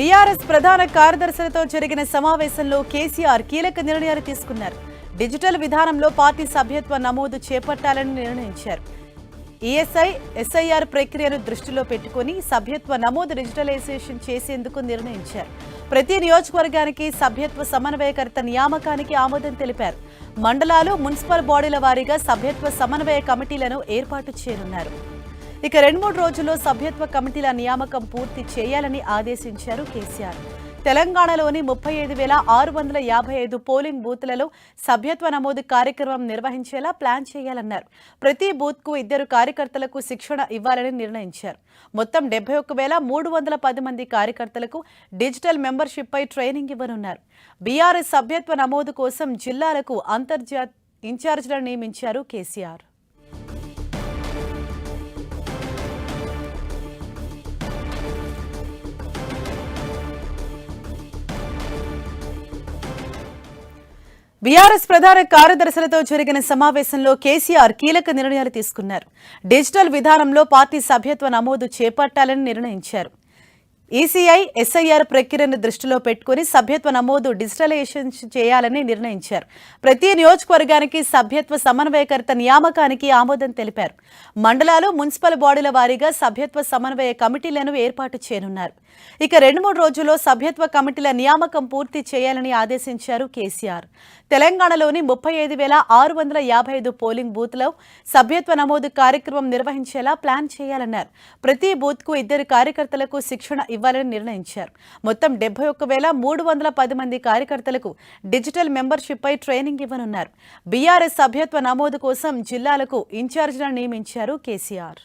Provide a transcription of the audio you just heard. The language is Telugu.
బీఆర్ఎస్ ప్రధాన కార్యదర్శులతో జరిగిన సమావేశంలో కేసీఆర్ కీలక నిర్ణయాలు తీసుకున్నారు. డిజిటల్ విధానంలో పార్టీ సభ్యత్వ నమోదు చేపట్టాలని నిర్ణయించారు. ఈఎస్ఐ, ఎస్ఐఆర్ ప్రక్రియను దృష్టిలో పెట్టుకుని సభ్యత్వ నమోదు డిజిటలైజేషన్ చేసేందుకు నిర్ణయించారు. ప్రతి నియోజకవర్గానికి సభ్యత్వ సమన్వయకర్త నియామకానికి ఆమోదం తెలిపారు. మండలాలు, మున్సిపల్ బాడీల వారీగా సభ్యత్వ సమన్వయ కమిటీలను ఏర్పాటు చేయనున్నారు. ఇక 2-3 రోజుల్లో సభ్యత్వ కమిటీల నియామకం పూర్తి చేయాలని ఆదేశించారు కేసీఆర్. తెలంగాణలోని 35,655 పోలింగ్ బూత్లలో సభ్యత్వ నమోదు కార్యక్రమం నిర్వహించేలా ప్లాన్ చేయాలన్నారు. ప్రతి బూత్కు 2 కార్యకర్తలకు శిక్షణ ఇవ్వాలని నిర్ణయించారు. మొత్తం 71,310 మంది కార్యకర్తలకు డిజిటల్ మెంబర్షిప్పై ట్రైనింగ్ ఇవ్వనున్నారు. బీఆర్ఎస్ సభ్యత్వ నమోదు కోసం జిల్లాలకు ఇన్ఛార్జీలను నియమించారు కేసీఆర్. బీఆర్ఎస్ ప్రధాన కార్యదర్శులతో జరిగిన సమావేశంలో కేసీఆర్ కీలక నిర్ణయాలు తీసుకున్నారు. డిజిటల్ విధానంలో పార్టీ సభ్యత్వ నమోదు చేపట్టాలని నిర్ణయించారు. ఈసీఐ, ఎస్ఐఆర్ ప్రక్రియను దృష్టిలో పెట్టుకుని సభ్యత్వ నమోదు డిజిటలైజేషన్ చేయాలని నిర్ణయించారు. ప్రతి నియోజకవర్గానికి సభ్యత్వ సమన్వయకర్త నియామకానికి ఆమోదం తెలిపారు. మండలాలు, మున్సిపల్ బాడీల వారీగా సభ్యత్వ సమన్వయ కమిటీలను ఏర్పాటు చేయనున్నారు. ఇక 2-3 రోజుల్లో సభ్యత్వ కమిటీల నియామకం పూర్తి చేయాలని ఆదేశించారు కేసీఆర్. తెలంగాణలోని 35,655 పోలింగ్ బూత్లో సభ్యత్వ నమోదు కార్యక్రమం నిర్వహించేలా ప్లాన్ చేయాలన్నారు. ప్రతి బూత్కు 2 కార్యకర్తలకు శిక్షణ ఇవ్వాలని నిర్ణయించారు. మొత్తం 71,310 మంది కార్యకర్తలకు డిజిటల్ మెంబర్షిప్పై ట్రైనింగ్ ఇవ్వనున్నారు. బీఆర్ఎస్ సభ్యత్వ నమోదు కోసం జిల్లాలకు ఇన్ఛార్జీలను నియమించారు కేసీఆర్.